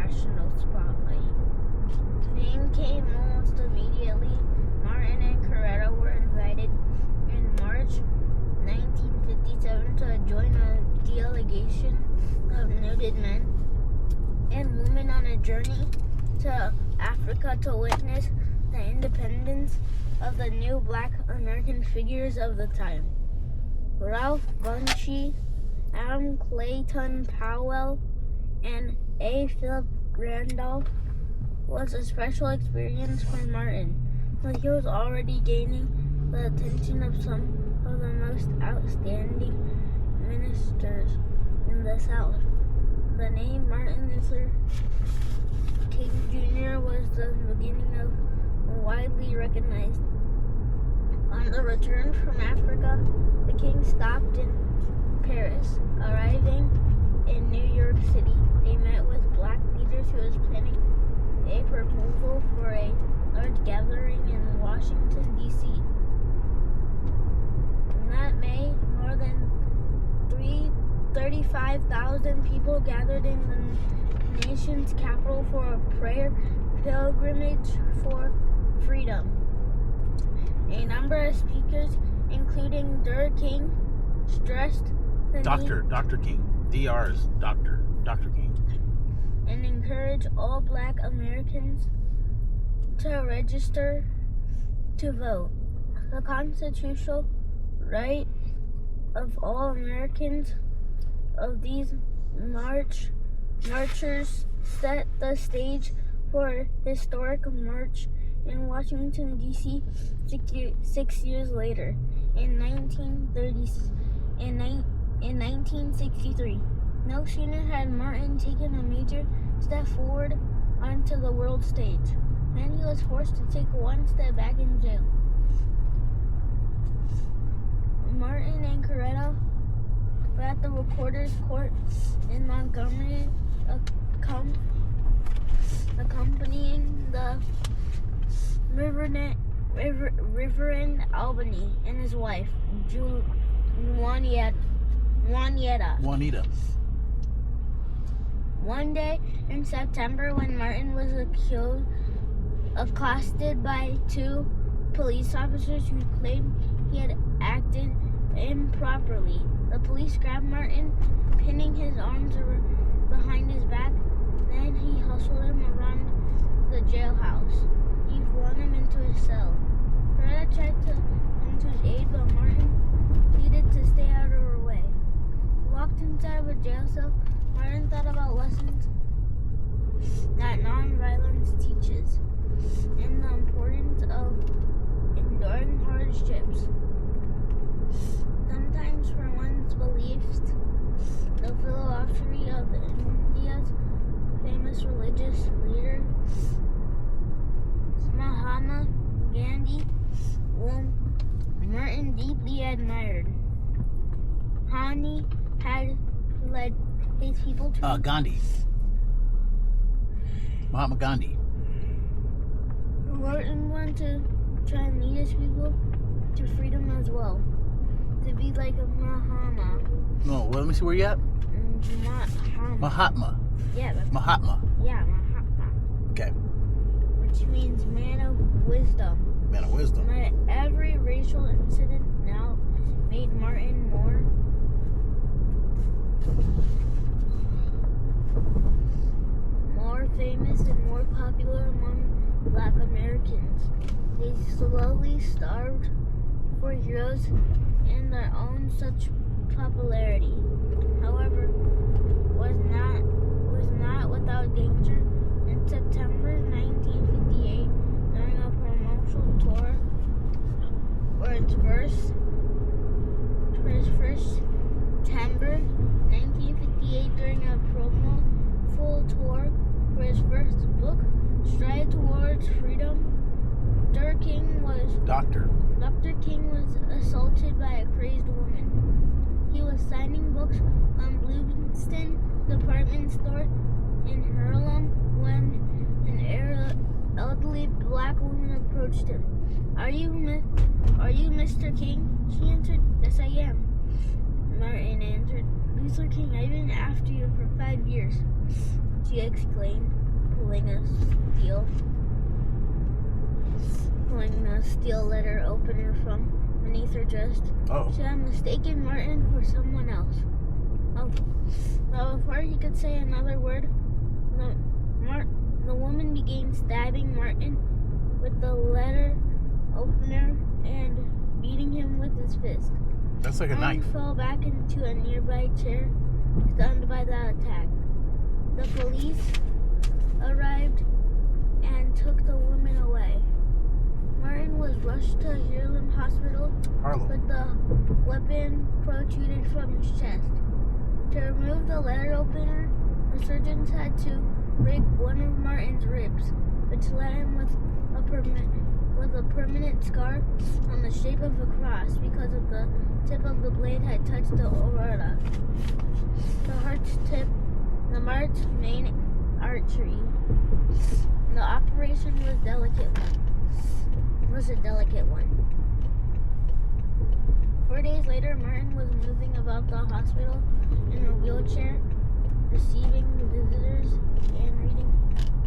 national spotlight. Fame came almost immediately. Martin and Coretta were invited in March 1957 to join a delegation of noted men and women on a journey to Africa to witness the independence of the new black American figures of the time. Ralph Bunche, Adam Clayton Powell, and A. Philip Randolph was a special experience for Martin, but he was already gaining the attention of some of the most outstanding ministers in the South. The name Martin Luther King Jr. was the beginning of widely recognized. On the return from Africa, the king stopped in Paris. Arriving in New York City, he met with black leaders who was planning a proposal for a large gathering in Washington, D.C. In that May, more than 35,000 people gathered in the nation's capital for a prayer pilgrimage for freedom. A number of speakers, including Dr. King, stressed the Dr. King. DR is Dr. King. And encouraged all black Americans to register to vote. The constitutional right of all Americans of these marchers set the stage for a historic march in Washington, D.C. 6 years later, in 1963. No sooner had Martin taken a major step forward onto the world stage, then he was forced to take one step back in jail. Martin and Coretta were at the reporter's court in Montgomery, accompanying the Reverend Albany and his wife, Juanita. One day in September, when Martin was accosted by two police officers who claimed he had acted improperly, the police grabbed Martin, pinning his arms behind his back. Then he hustled him around the jailhouse. He flung him into his cell. Coretta tried to come to his aid, but Martin pleaded to stay out of her way. Locked inside of a jail cell, Martin thought about lessons that nonviolence teaches and the importance of enduring hardships. Sometimes for one's beliefs, the philosophy of India's famous religious leader, Mahatma Gandhi, whom Martin deeply admired. Gandhi had led his people to Gandhi. Mahatma Gandhi. Martin wanted to try and lead his people to freedom as well. To be like a Mahatma. No, well, let me see where you at. Mahatma. Yeah, that's Mahatma. Yeah, Mahatma. Okay. Which means man of wisdom. Man of wisdom. Every racial incident now made Martin more famous and more popular among black Americans. They slowly starved for heroes in their own such popularity. However, was not without danger. In September 1958, during a promotional tour for his first September 1958, during a promotional tour for his first book, Stride Towards Freedom, Dr. King was assaulted by a crazed woman. He was signing books on Bloomington department store in Harlem when an elderly black woman approached him. Are you Mr. King? She answered, Yes, I am. Martin answered, Luther King, I've been after you for 5 years. she exclaimed, pulling a steel letter opener from beneath her dress. Oh. She had mistaken Martin for someone else. Oh, but before he could say another word, the woman began stabbing Martin with the letter opener and beating him with his fist. That's like a Martin knife. fell back into a nearby chair, stunned by the attack. The police arrived and took the woman away. Martin was rushed to Harlem Hospital with the weapon protruded from his chest. To remove the letter opener, the surgeons had to break one of Martin's ribs, which left him with a permanent scar on the shape of a cross because of the tip of the blade had touched the aorta, the heart's tip, the Mart's main artery. The operation was a delicate one. 4 days later, Martin was moving about the hospital in a wheelchair, receiving visitors and reading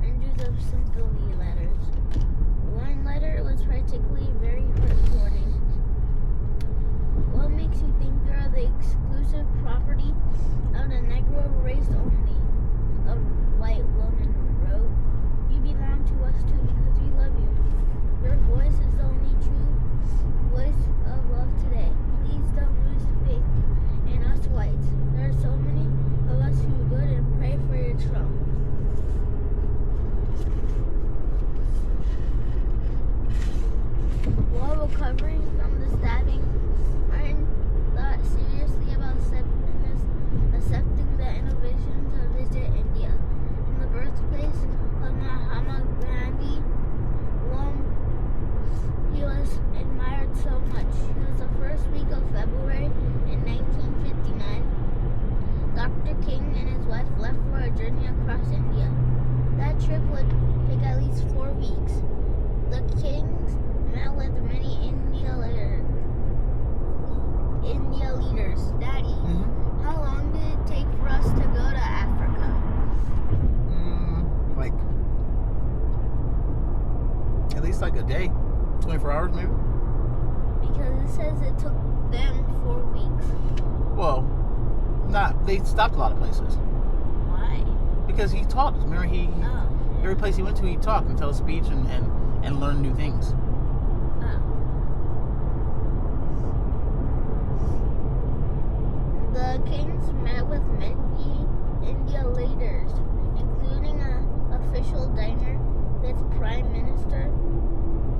hundreds of sympathy letters. One letter was particularly very heartwarming. What makes you think you are the exclusive property of the Negro race only? A white woman wrote. You belong to us too because we love you. Your voice is the only true voice of love today. Please don't lose faith in us whites. There are so many of us who good and pray for your throne. While recovering from the stabbing, Martin thought seriously about accepting the invitation to visit India. In the birthplace of Mahatma Gandhi, whom he was admired so much. It was the first week of February in 1959. Dr. King and his wife left for a journey across India. That trip would take at least 4 weeks. The Kings met with many India leaders. Daddy, how long did it take for us to go to Africa? Like at least like a day, 24 hours maybe. Because it says it took them 4 weeks. Well, they stopped a lot of places. Why? Because he talked. Remember, every place he went to, he talked and tell a speech and learn new things. The Kings met with many India leaders, including an official dinner with Prime Minister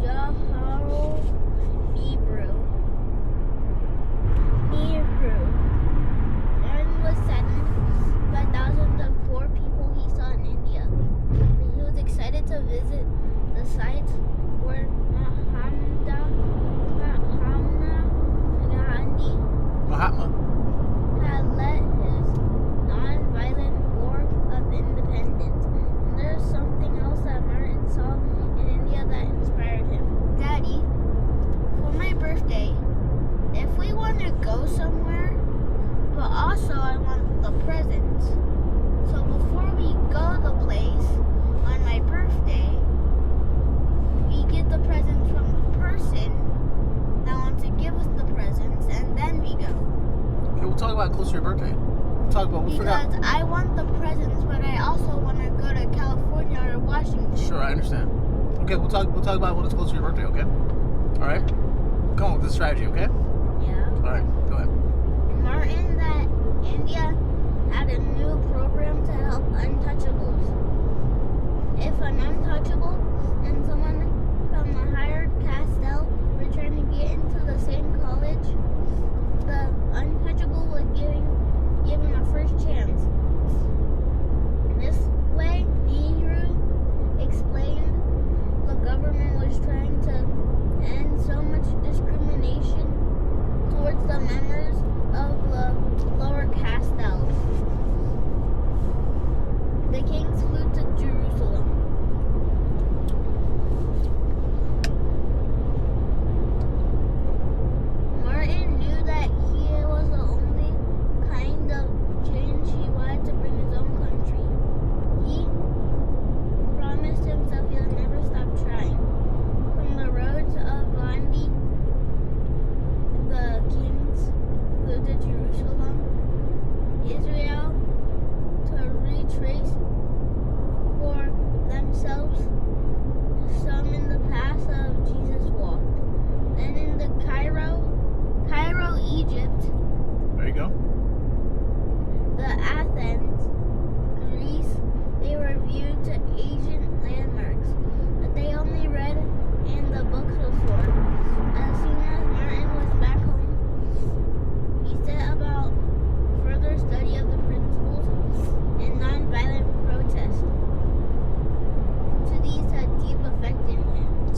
Jawaharlal Nehru. Martin was saddened by thousands of poor people he saw in India. He was excited to visit the sites where Mahatma had led his non-violent war of independence. And there's something else that Martin saw in India that inspired him. Daddy, for my birthday, if we want to go somewhere, but also I want the presents. So before we go to the place on my birthday, we get the presents from the person that wants to give us the presents, and then we go. Okay, we'll talk about it close to your birthday. We forgot. Because I want the presents, but I also want to go to California or Washington. Sure, I understand. Okay, we'll talk about it when it's close to your birthday, okay? Alright? Come on with the strategy, okay? Yeah. Alright, go ahead. Martin, that India had a new program to help untouchables. If an untouchable and someone from a higher caste were trying to get into the same college, the untouchable was given a first chance. This way, Nehru explained, the government was trying to end so much discrimination towards the members of the lower caste. The kings flew to Jerusalem. Martin knew that he was the only kind of change he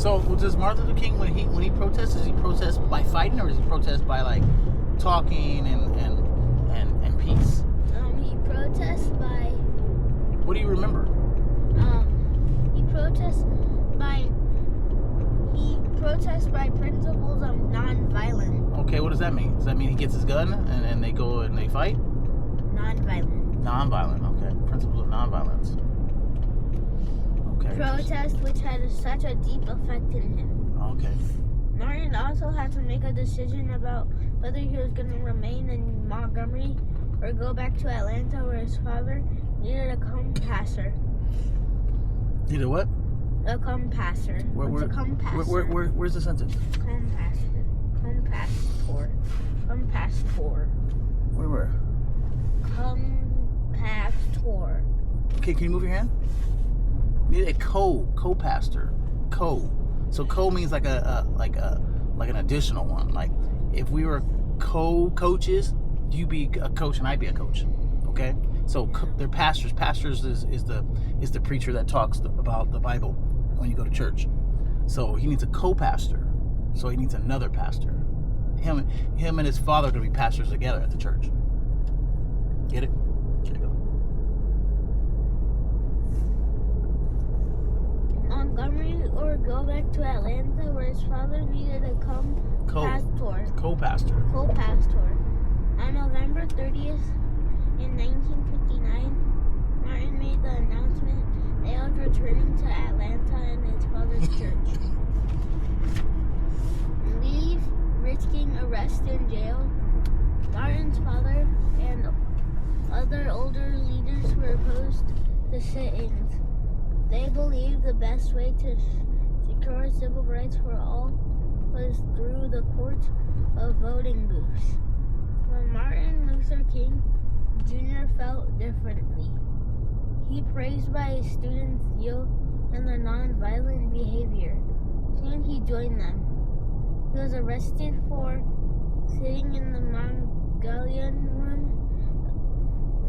So does Martin Luther King, when he protests, does he protest by fighting, or does he protest by like talking and peace? He protests by. What do you remember? He protests by principles of non-violence. Okay, what does that mean? Does that mean he gets his gun and they go and they fight? Non-violent. Non-violent, okay. Principles of non-violence. Okay. Protest which had such a deep effect in him. Okay. Martin also had to make a decision about whether he was going to remain in Montgomery or go back to Atlanta, where his father needed a compasser. Needed what? A compasser. What's a compasser? Where's the sentence? Compastor. Where? Compastor. Okay, can you move your hand? Need a co-pastor. So co means like an additional one. Like if we were co-coaches, you be a coach and I be a coach. Okay? So they're pastors. Pastors is the preacher that talks about the Bible when you go to church. So he needs a co-pastor. So he needs another pastor. Him and his father are going to be pastors together at the church. Get it? There you go. Montgomery or go back to Atlanta, where his father needed a co-pastor. Co-pastor. On November 30th, in 1959, Martin made the announcement that he was returning to Atlanta and his father's church. Risking arrest and jail, Martin's father and other older leaders were opposed to sit-ins. They believed the best way to secure civil rights for all was through the courts of voting booths. But Martin Luther King Jr. felt differently. He praised by his students' zeal and their non-violent behavior. Soon he joined them. He was arrested for sitting in the Mongolian Room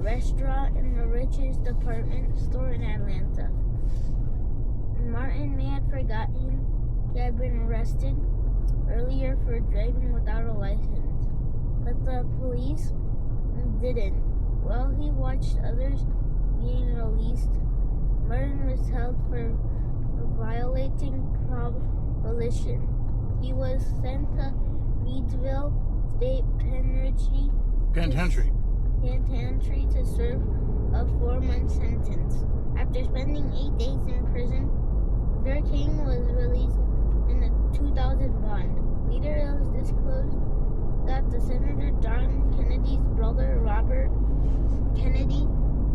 restaurant in the richest department store in Atlanta. Martin may have forgotten he had been arrested earlier for driving without a license, but the police didn't. While he watched others being released, Martin was held for violating prohibition. He was sent to Reidsville State Penitentiary to serve a 4-month sentence. After spending 8 days in prison, Luther King was released in 2001. Later, it was disclosed that the Senator John Kennedy's brother, Robert Kennedy,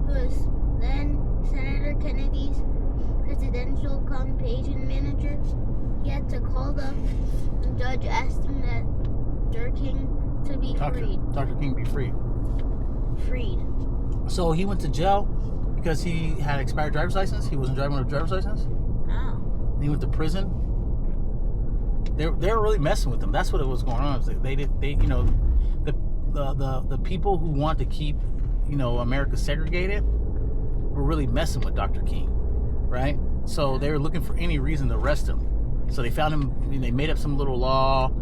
who was then Senator Kennedy's presidential campaign manager, he had to call the judge asking that Dr. King to be freed. Dr. King be freed. Freed. So he went to jail because he had expired driver's license. He wasn't driving with a driver's license. Oh. He went to prison. They were really messing with him. That's what it was going on. The people who want to keep America segregated were really messing with Dr. King, right? So they were looking for any reason to arrest him. So they found him. They made up some little law,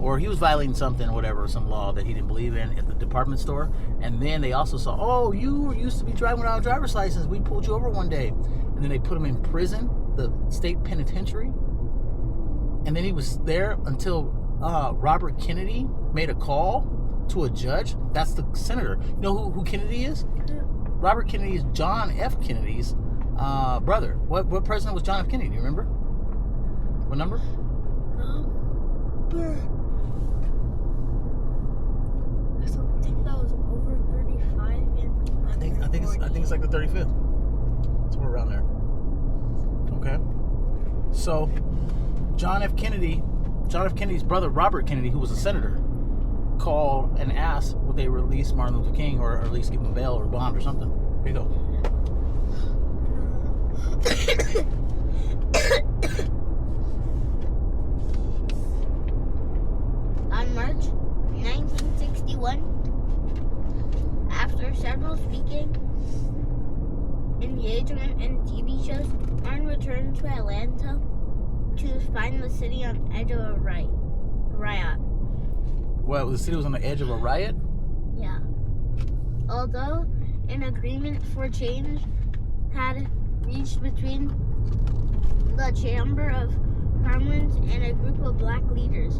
or he was violating something, or whatever, some law that he didn't believe in at the department store. And then they also saw, oh, you used to be driving without a driver's license. We pulled you over one day, and then they put him in prison, the state penitentiary. And then he was there until Robert Kennedy made a call to a judge. That's the senator. You know who Kennedy is? Yeah. Robert Kennedy is John F. Kennedy's brother. What president was John F. Kennedy? Do you remember? What number? I think that was over 35. I think it's like the 35th. Somewhere around there. Okay. So John F. Kennedy's brother, Robert Kennedy, who was a senator, called and asked would they release Martin Luther King or at least give him bail or bond or something. Here you go. On March 1961, after several speaking engagement and TV shows, Martin returned to Atlanta. to find the city on edge of a riot. Well, the city was on the edge of a riot? Yeah. Although an agreement for change had reached between the Chamber of Commons and a group of black leaders.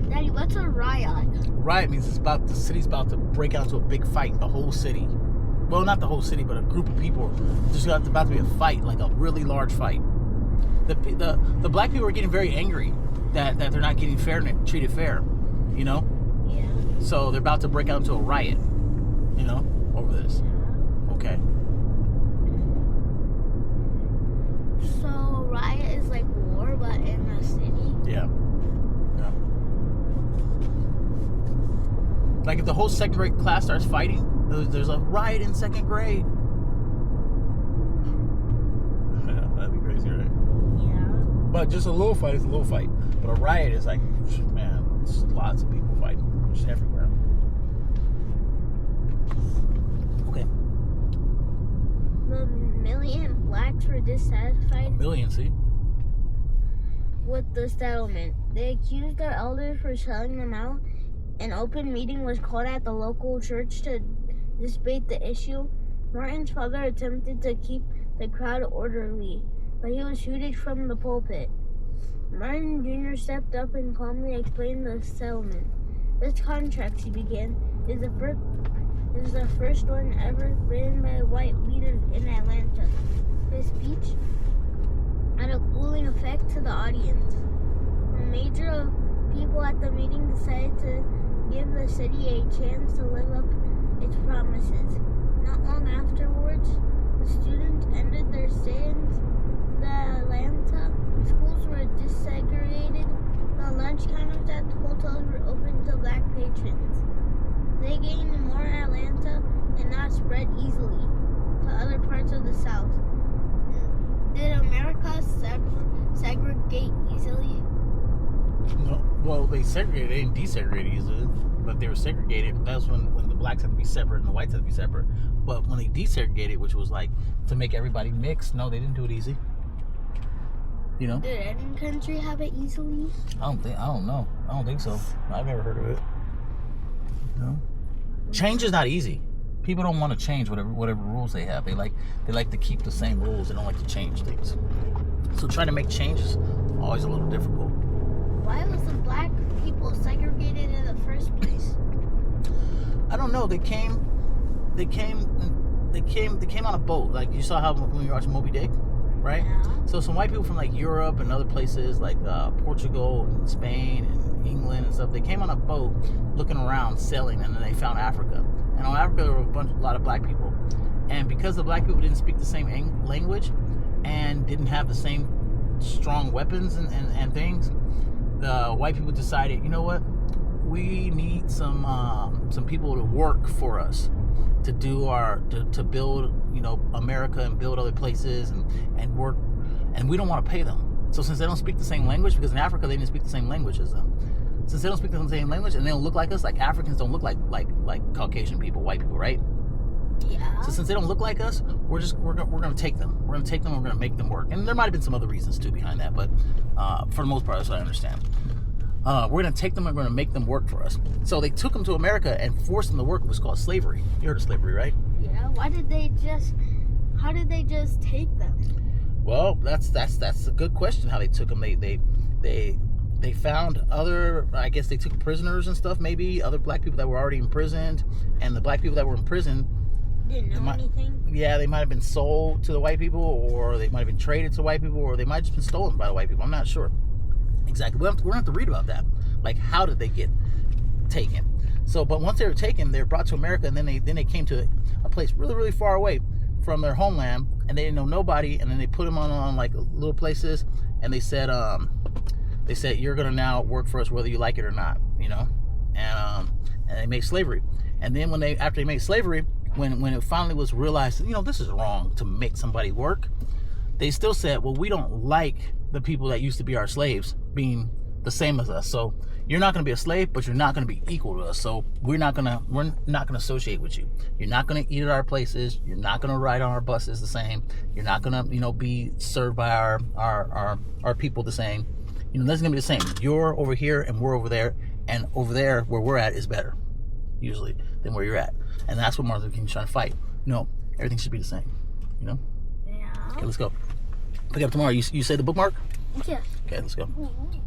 Daddy, what's a riot? Riot means the city's about to break out into a big fight, the whole city. Well, not the whole city, but a group of people. There's about to be a fight, like a really large fight. The black people are getting very angry that they're not getting treated fair, you know? Yeah. So they're about to break out into a riot, you know, over this. Okay. So riot is like war, but in a city? Yeah. Yeah. Like if the whole second grade class starts fighting, there's a riot in second grade. Yeah, that'd be crazy, right? Yeah. But just a little fight is a little fight. But a riot is like, man, it's lots of people fighting just everywhere. Okay. The million blacks were dissatisfied See? with the settlement. They accused their elders for selling them out. An open meeting was called at the local church to debate the issue. Martin's father attempted to keep the crowd orderly, but he was hooted from the pulpit. Martin Jr. stepped up and calmly explained the settlement. This contract, he began, is the first one ever written by white leaders in Atlanta. His speech had a cooling effect to the audience. A major of people at the meeting decided to give the city a chance to live up its promises. Not long afterwards, the students ended their stay-ins. The Atlanta schools were desegregated. The lunch counters at the hotels were open to black patrons. They gained more Atlanta and not spread easily to other parts of the South. Did America segregate easily? No. Well, they segregated. They didn't desegregate easily, but they were segregated. That was when the blacks had to be separate and the whites had to be separate. But when they desegregated, which was like to make everybody mix, no, they didn't do it easy. You know? Did any country have it easily? I don't know. I don't think so. I've never heard of it. No. Change is not easy. People don't want to change whatever rules they have. They like to keep the same rules. They don't like to change things. So trying to make change is always a little difficult. Why was the black people segregated in the first place? I don't know. They came on a boat. Like you saw how when you watched Moby Dick, right? Yeah. So some white people from like Europe and other places like Portugal and Spain and England and stuff, they came on a boat looking around, sailing, and then they found Africa. And on Africa there were a lot of black people. And because the black people didn't speak the same language and didn't have the same strong weapons and things, the white people decided, you know what? We need some people to work for us to do to build, you know, America and build other places and work, and we don't want to pay them. So since they don't speak the same language, because in Africa they didn't speak the same language as them, since they don't speak the same language and they don't look like us, like Africans don't look like Caucasian people, white people, right? Yeah. So since they don't look like us, we're gonna take them. We're gonna take them. We're gonna make them work. And there might have been some other reasons too behind that, but for the most part, that's what I understand. We're gonna take them and we're gonna make them work for us. So they took them to America and forced them to work. It was called slavery. You heard of slavery, right? Yeah. How did they just take them? Well, that's a good question. How they took them? They found other. I guess they took prisoners and stuff. Maybe other black people that were already imprisoned, and the black people that were in prison Didn't know anything. Yeah, they might have been sold to the white people, or they might have been traded to white people, or they might have just been stolen by the white people. I'm not sure exactly. We're gonna have to read about that. Like, how did they get taken? So, but once they were taken, they were brought to America, and then they came to a place really, really far away from their homeland, and they didn't know nobody. And then they put them on like little places, and they said you're gonna now work for us whether you like it or not, you know. And they made slavery. And then after they made slavery, when it finally was realized, you know, this is wrong to make somebody work, they still said, well, we don't like the people that used to be our slaves being the same as us. So you're not going to be a slave, but you're not going to be equal to us. So we're not going to associate with you. You're not going to eat at our places. You're not going to ride on our buses the same. You're not going to, you know, be served by our people the same. You know, nothing's gonna be the same. You're over here and we're over there, and over there where we're at is better, usually, than where you're at. And that's what Martin Luther King's trying to fight. No, everything should be the same. You know? Yeah. Okay, let's go. Pick up tomorrow. You say the bookmark? Yeah. Okay, let's go. Mhm.